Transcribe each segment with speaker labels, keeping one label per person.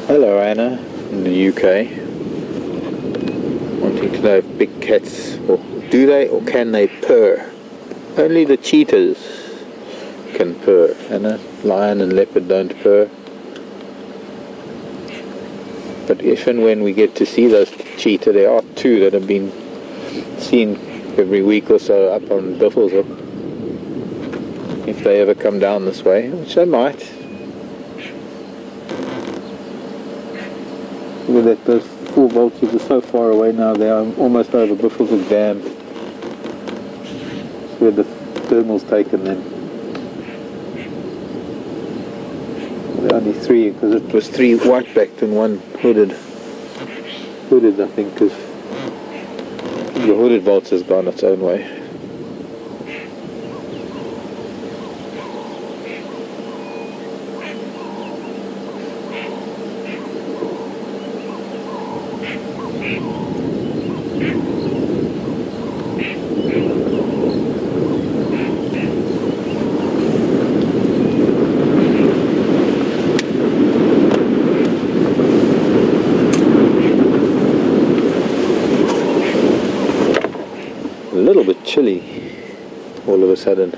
Speaker 1: Hello Anna, in the UK. Wanting to know if big cats, or do they or can they purr? Only the cheetahs can purr. Anna, lion and leopard don't purr. But if and when we get to see those cheetah, there are two that have been seen every week or so up on Biffles Hook. If they ever come down this way, which they might. Look at that, those four vultures are so far away now, they are almost over Biffles Hook Dam. That's where the thermal's taken them. There are only three, because it was three white-backed and one hooded. Hooded, I think, because the hooded vulture's gone its own way. A little bit chilly all of a sudden.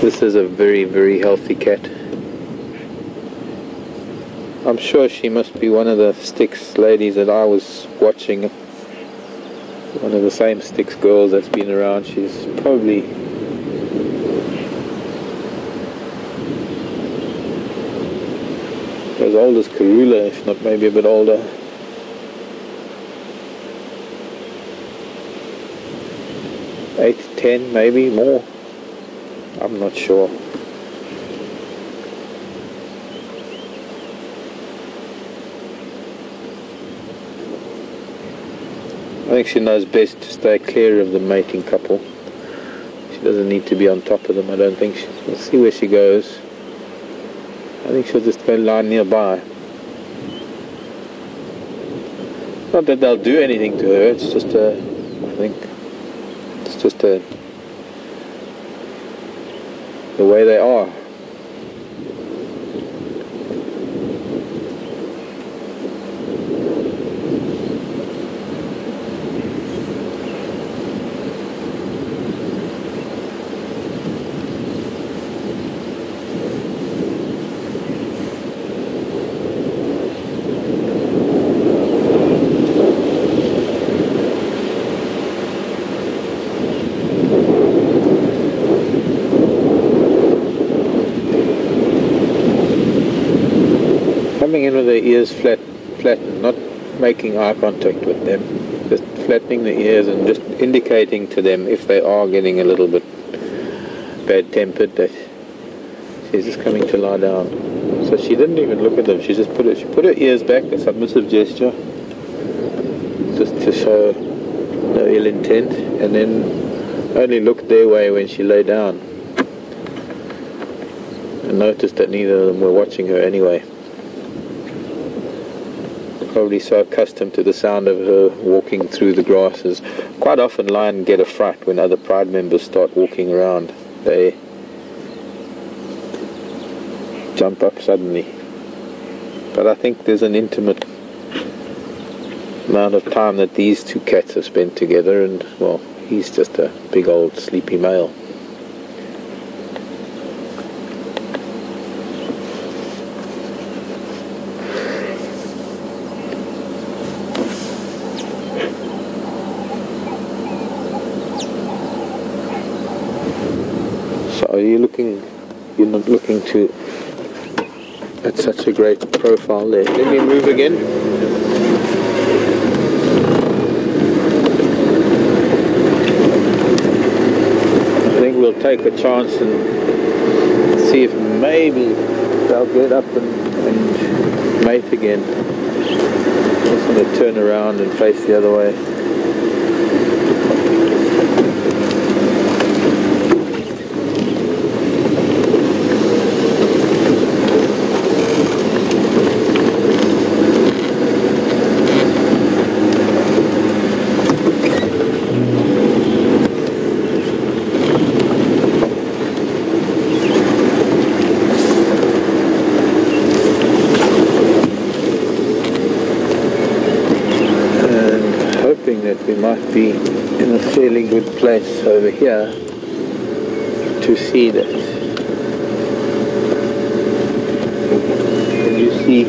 Speaker 1: This is a very, very healthy cat. I'm sure she must be one of the Styx ladies that I was watching. One of the same Styx girls that's been around. She's probably as old as Karula, if not maybe a bit older. Eight to 10, maybe more. I'm not sure. I think she knows best to stay clear of the mating couple. She doesn't need to be on top of them, I don't think. We'll see where she goes. I think she'll just go lie nearby. Not that they'll do anything to her, it's just a, I think, it's just a, the way they are. Coming in with their ears flattened, not making eye contact with them, just flattening the ears and just indicating to them if they are getting a little bit bad-tempered that she's just coming to lie down. So she didn't even look at them, she just put her ears back, a submissive gesture, just to show no ill intent, and then only looked their way when she lay down. And noticed that neither of them were watching her anyway. Probably so accustomed to the sound of her walking through the grasses. Quite often lions get a fright when other pride members start walking around. They jump up suddenly. But I think there's an intimate amount of time that these two cats have spent together, and well, he's just a big old sleepy male. you're not looking to at such a great profile there. Let me move again. I think we'll take a chance and see if maybe they'll get up and mate again. Just want to turn around and face the other way. That we might be in a fairly good place over here to see that. Can you see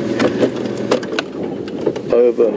Speaker 1: over?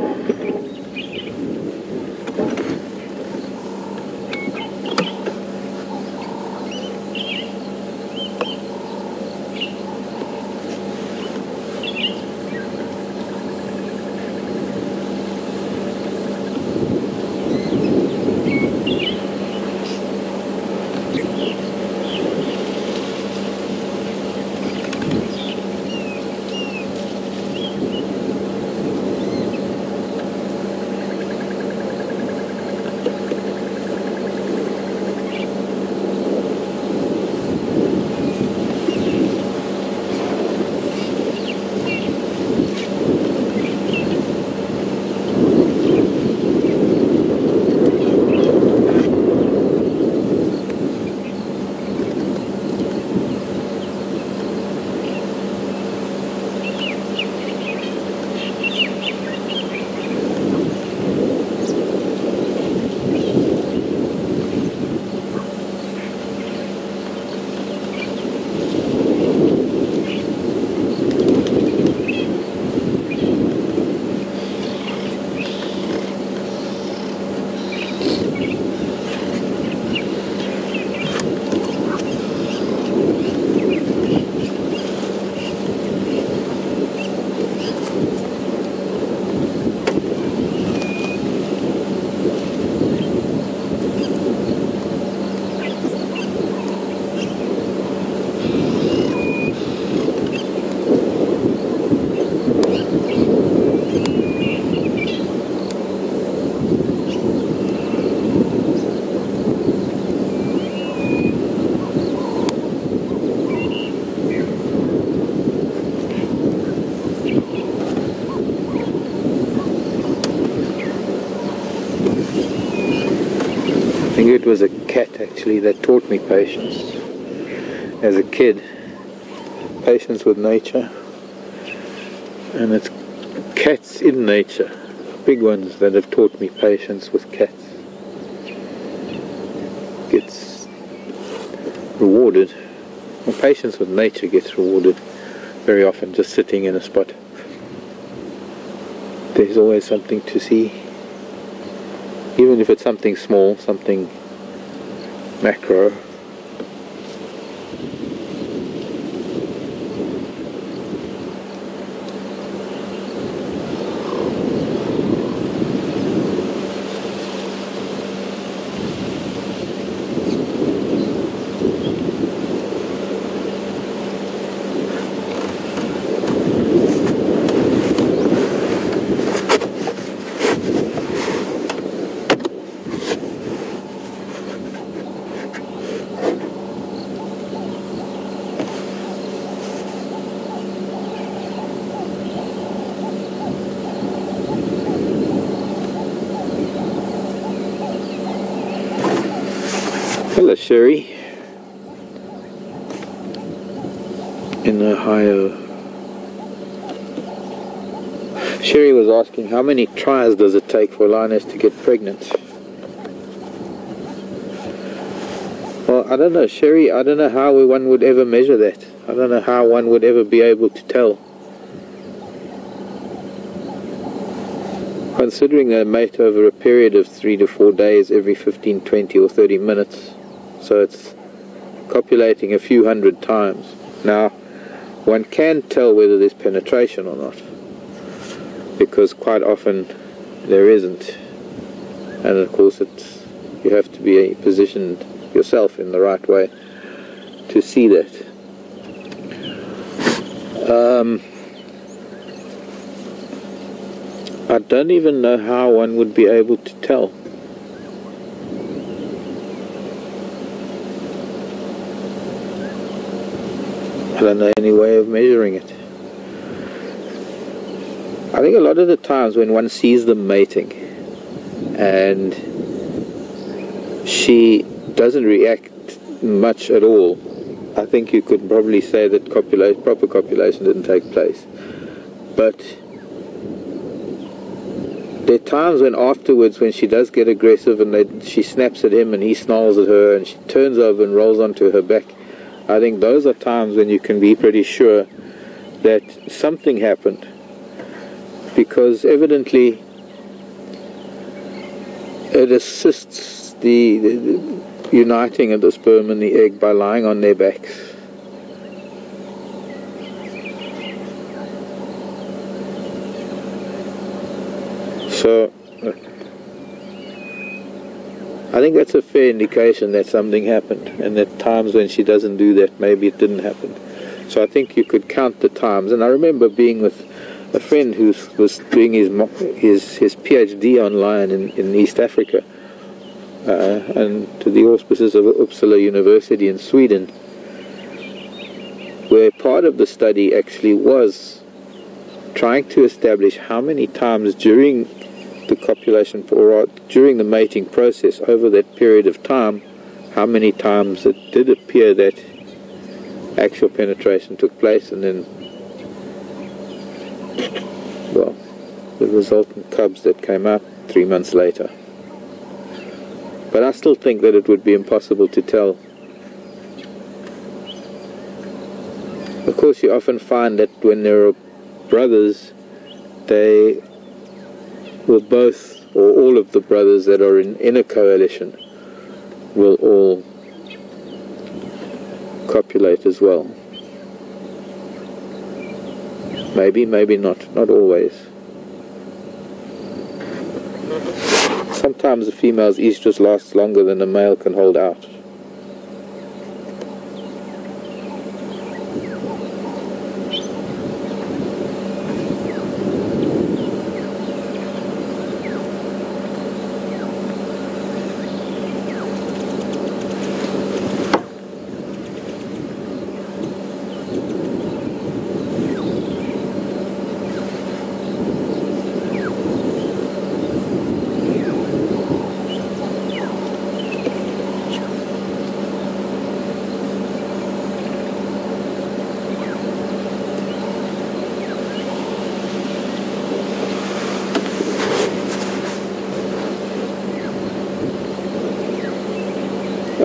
Speaker 1: I think it was a cat actually that taught me patience as a kid, patience with nature, and it's cats in nature, big ones, that have taught me patience with cats. Gets rewarded, well, patience with nature gets rewarded very often just sitting in a spot. There's always something to see. Even if it's something small, something macro. Hello, Sherry in Ohio. Sherry was asking how many tries does it take for lioness to get pregnant? Well, I don't know, Sherry. I don't know how one would ever measure that. I don't know how one would ever be able to tell. Considering they mate over a period of 3 to 4 days every 15, 20 or 30 minutes, so it's copulating a few hundred times. Now, one can tell whether there's penetration or not, because quite often there isn't, and of course you have to be positioned yourself in the right way to see that. I don't even know how one would be able to tell. I don't know any way of measuring it. I think a lot of the times when one sees them mating and she doesn't react much at all, I think you could probably say that proper copulation didn't take place. But there are times when afterwards, when she does get aggressive and she snaps at him and he snarls at her and she turns over and rolls onto her back, I think those are times when you can be pretty sure that something happened, because evidently it assists the uniting of the sperm and the egg by lying on their backs. So I think that's a fair indication that something happened, and at times when she doesn't do that, maybe it didn't happen. So I think you could count the times. And I remember being with a friend who was doing his PhD online in East Africa, and to the auspices of Uppsala University in Sweden, where part of the study actually was trying to establish how many times during the copulation or during the mating process over that period of time, how many times it did appear that actual penetration took place, and then, well, the resultant cubs that came out 3 months later. But I still think that it would be impossible to tell. Of course, you often find that when there are brothers, they will both, or all of the brothers that are in a coalition, will all copulate as well. Maybe, maybe not always. Sometimes the female's estrus lasts longer than the male can hold out.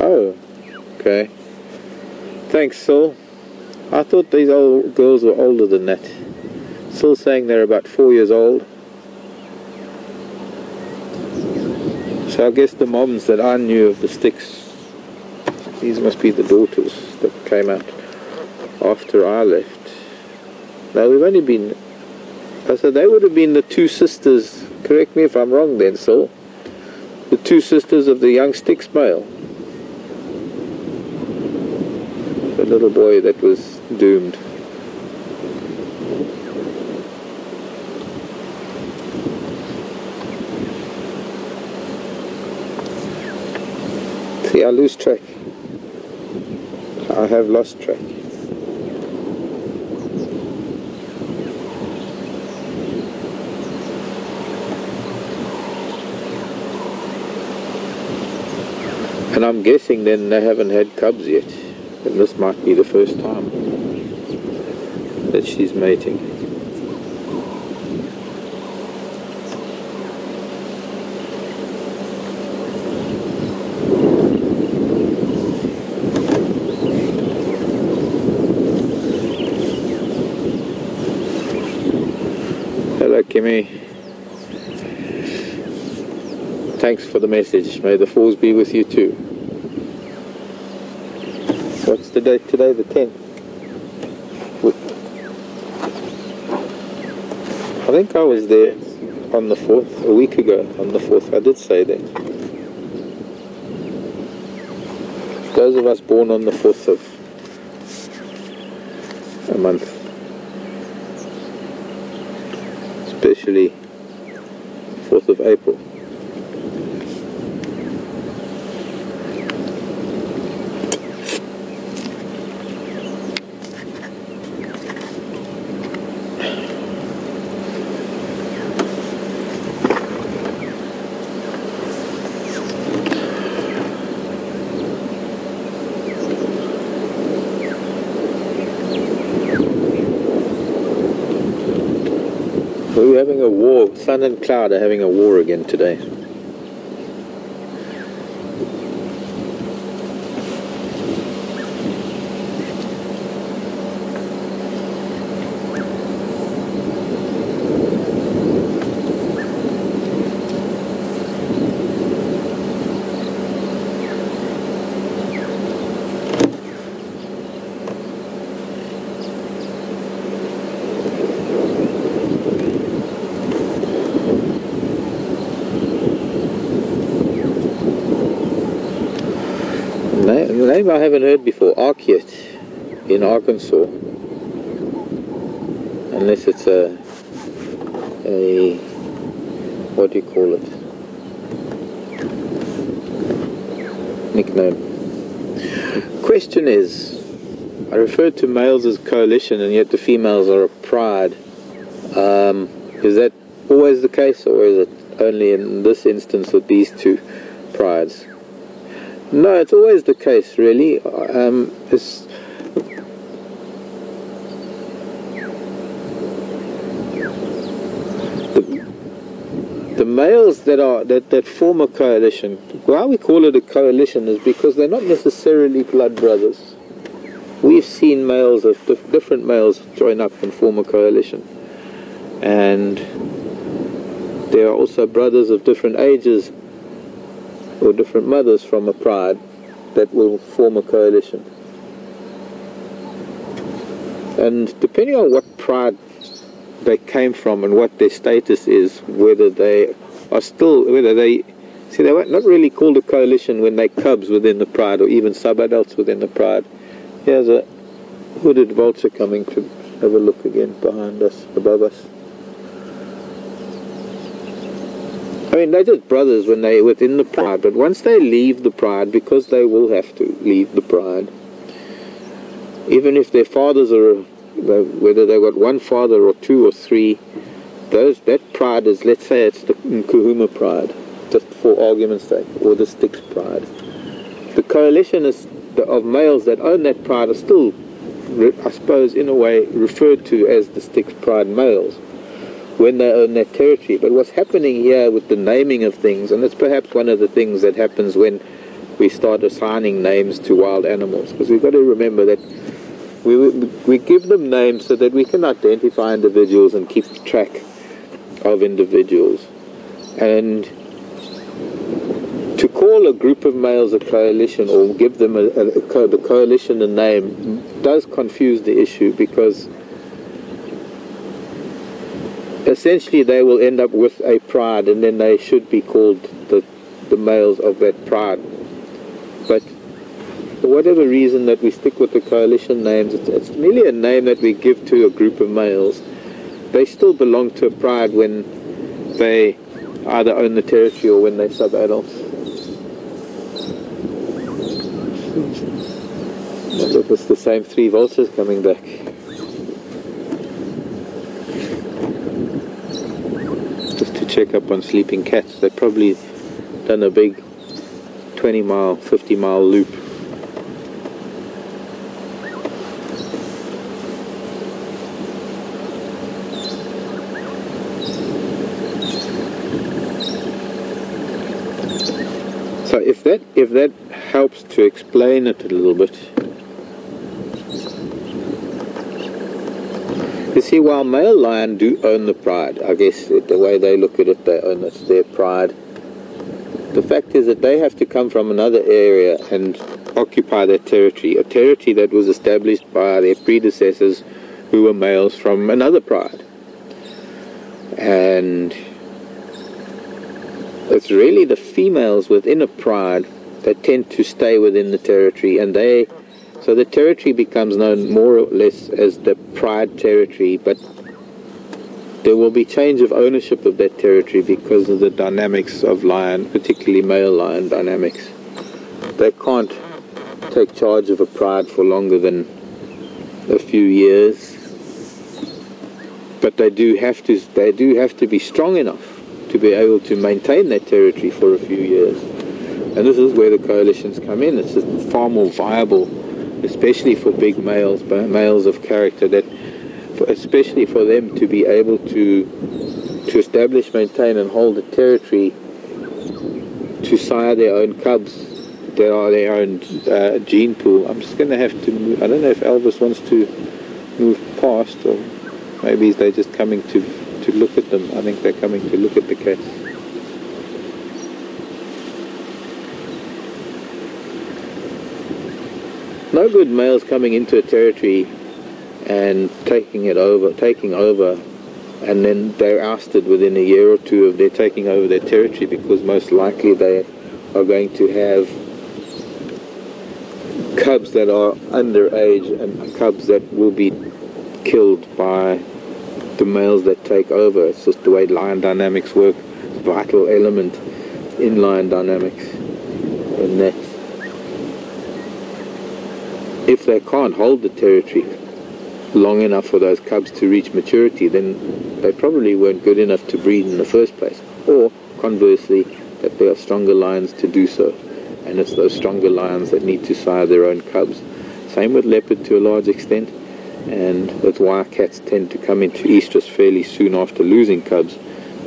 Speaker 1: Oh, okay. Thanks, Sil. I thought these old girls were older than that. Still saying they're about 4 years old. So I guess the moms that I knew of the Styx, these must be the daughters that came out after I left. Now we've only been, so they would have been the two sisters, correct me if I'm wrong then, Sil, the two sisters of the young Styx male. The little boy that was doomed. See, I lose track. I have lost track. And I'm guessing then they haven't had cubs yet. And this might be the first time that she's mating. Hello, Kimmy. Thanks for the message. May the force be with you too. What's the date today? The 10th. I think I was there on the 4th, a week ago on the 4th. I did say that. Those of us born on the 4th of a month, especially 4th of April. We're having a war. Sun and cloud are having a war again today. The name I haven't heard before, Archeot in Arkansas, unless it's a what do you call it, nickname. Question is, I referred to males as coalition and yet the females are a pride. Is that always the case, or is it only in this instance with these two prides? No, it's always the case, really. The males that form a coalition, why we call it a coalition is because they're not necessarily blood brothers. We've seen males of different males join up and form a coalition, and there are also brothers of different ages or different mothers from a pride that will form a coalition. And depending on what pride they came from and what their status is, whether they see, they were not really called a coalition when they're cubs within the pride or even sub-adults within the pride. Here's a hooded vulture coming to have a look again behind us, above us. I mean, they're just brothers when they're within the pride, but once they leave the pride, because they will have to leave the pride, even if their fathers are, whether they've got one father or two or three, that pride is, let's say it's the Nkuhuma pride, just for argument's sake, or the Styx pride. The coalition of males that own that pride are still, I suppose, in a way, referred to as the Styx pride males when they own that territory. But what's happening here with the naming of things, and it's perhaps one of the things that happens when we start assigning names to wild animals, because we've got to remember that we give them names so that we can identify individuals and keep track of individuals. And to call a group of males a coalition or give them the coalition a name does confuse the issue, because essentially they will end up with a pride and then they should be called the males of that pride. But for whatever reason that we stick with the coalition names, it's merely a name that we give to a group of males. They still belong to a pride when they either own the territory or when they're sub-adults. Look, it's the same three vultures coming back. Just to check up on sleeping cats. They've probably done a big 20-mile, 50-mile loop. So if that helps to explain it a little bit. You see, while male lion do own the pride, I guess the way they look at it, they own their pride. The fact is that they have to come from another area and occupy that territory, a territory that was established by their predecessors who were males from another pride. And it's really the females within a pride that tend to stay within the territory, and so the territory becomes known more or less as the pride territory, but there will be change of ownership of that territory because of the dynamics of lion, particularly male lion dynamics. They can't take charge of a pride for longer than a few years, but they do have to be strong enough to be able to maintain that territory for a few years. And this is where the coalitions come in. It's far more viable, especially for big males of character, especially for them to be able to establish, maintain and hold the territory, to sire their own cubs. They are their own gene pool. I'm just going to have to move. I don't know if Elvis wants to move past, or maybe they're just coming to look at them. I think they're coming to look at the cats. No good males coming into a territory and taking over, and then they're ousted within a year or two of their taking over their territory, because most likely they are going to have cubs that are underage and cubs that will be killed by the males that take over. It's just the way lion dynamics work. It's a vital element in lion dynamics. And that if they can't hold the territory long enough for those cubs to reach maturity, then they probably weren't good enough to breed in the first place. Or conversely, that there are stronger lions to do so. And it's those stronger lions that need to sire their own cubs. Same with leopard to a large extent. And that's why cats tend to come into estrus fairly soon after losing cubs,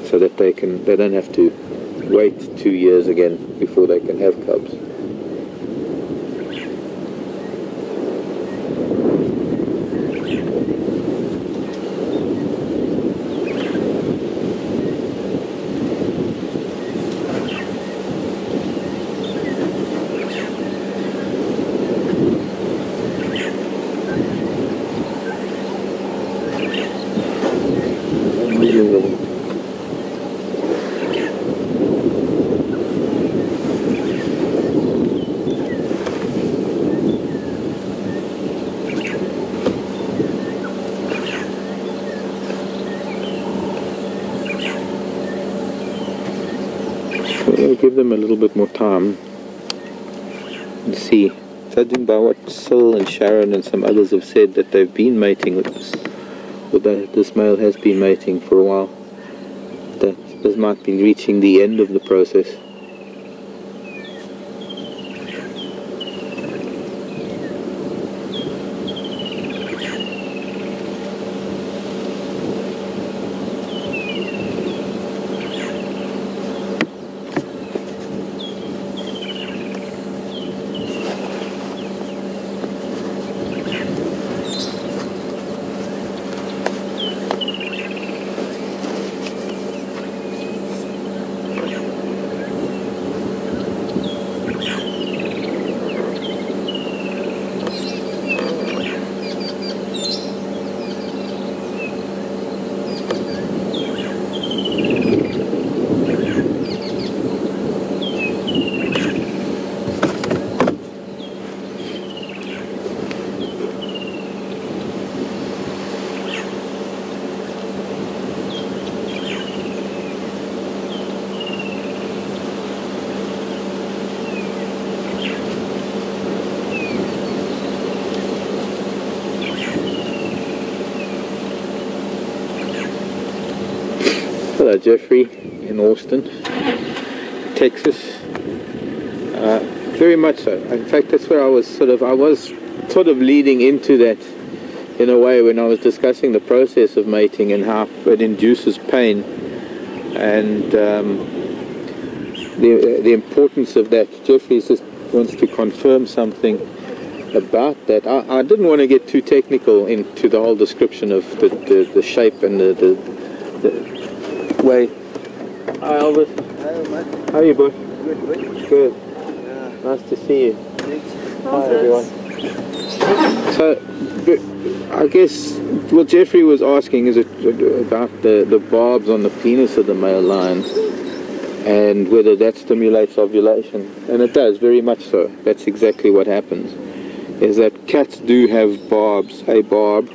Speaker 1: so that they don't have to wait 2 years again before they can have cubs. Give them a little bit more time and see. Judging by what Syl and Sharon and some others have said, that they've been mating with this, or that this male has been mating for a while, that this might be reaching the end of the process. Hello Jeffrey in Austin, Texas. Very much so. In fact, that's where I was sort of leading into that in a way when I was discussing the process of mating and how it induces pain, and the importance of that. Jeffrey just wants to confirm something about that. I didn't want to get too technical into the whole description of the shape and the way. Hi Elvis.
Speaker 2: Hello, Matt.
Speaker 1: How are you, boy?
Speaker 2: Good, good.
Speaker 1: Good.
Speaker 2: Yeah.
Speaker 1: Nice to see you.
Speaker 2: Thanks.
Speaker 1: Hi everyone. So, I guess what Jeffrey was asking is about the barbs on the penis of the male lion and whether that stimulates ovulation. And it does, very much so. That's exactly what happens. Is that cats do have barbs, a barb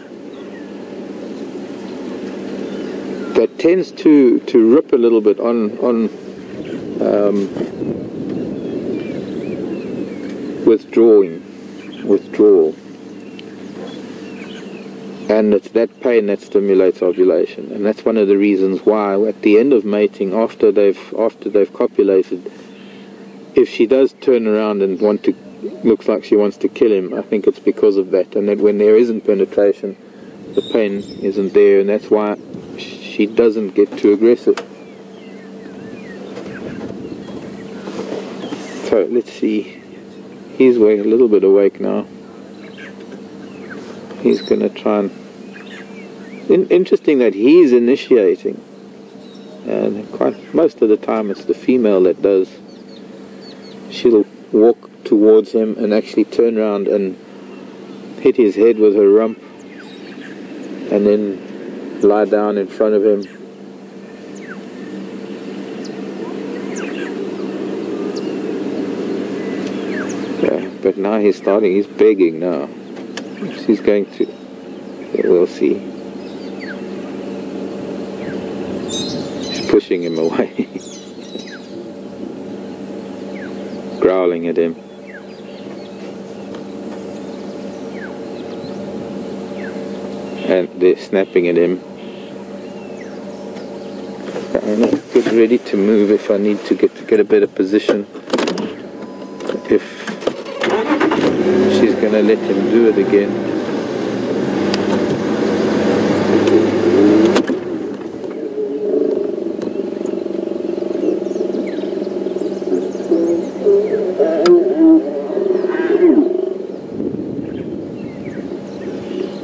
Speaker 1: that tends to rip a little bit on withdrawal, and it's that pain that stimulates ovulation, and that's one of the reasons why at the end of mating, after they've copulated, if she does turn around and looks like she wants to kill him, I think it's because of that, and that when there isn't penetration, the pain isn't there, and that's why she doesn't get too aggressive. So let's see. He's a little bit awake now. He's going to try and... Interesting that he's initiating. And most of the time it's the female that does. She'll walk towards him and actually turn around and hit his head with her rump. And then lie down in front of him. But now he's begging now. She's going to, yeah, we'll see. She's pushing him away. Growling at him. And they're snapping at him. I'm going to get ready to move if I need to get a better position. If she's going to let him do it again.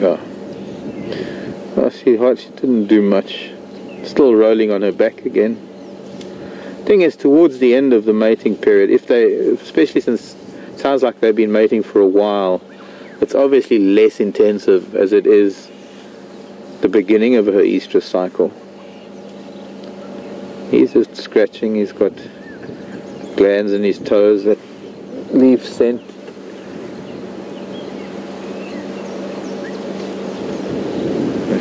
Speaker 1: Oh. Well, she didn't do much. Still rolling on her back again. Thing is, towards the end of the mating period, especially since it sounds like they've been mating for a while, it's obviously less intensive as it is the beginning of her estrus cycle. He's just scratching. He's got glands in his toes that leave scent.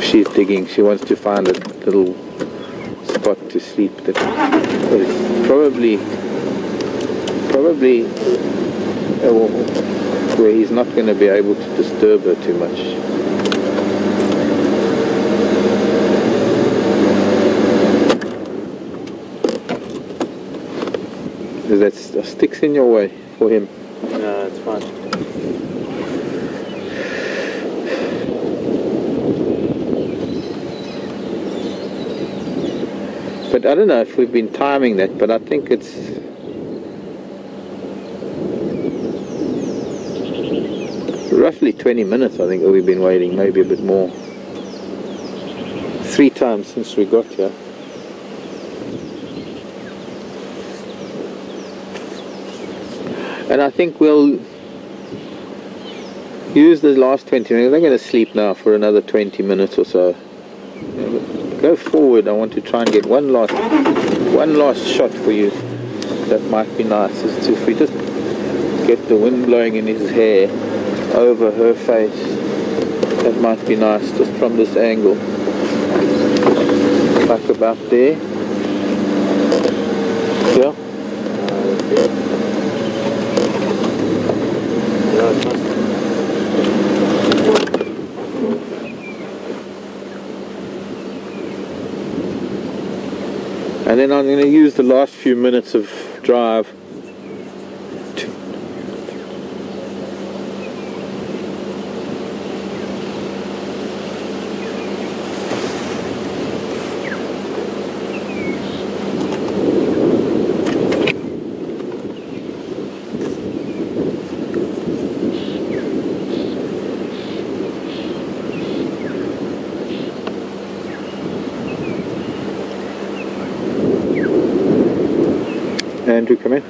Speaker 1: She's digging. She wants to find a little spot to sleep that is probably where he's not going to be able to disturb her too much. Is that Styx in your way for him?
Speaker 2: No, it's fine.
Speaker 1: But I don't know if we've been timing that, but I think it's roughly 20 minutes, I think, that we've been waiting, maybe a bit more. 3 times since we got here. And I think we'll use the last 20 minutes. They're going to sleep now for another 20 minutes or so. Go forward. I want to try and get one last shot for you. That might be nice. Is if we just get the wind blowing in his hair over her face. That might be nice, just from this angle. Like about there. Yeah. And then I'm going to use the last few minutes of drive to Andrew, come in.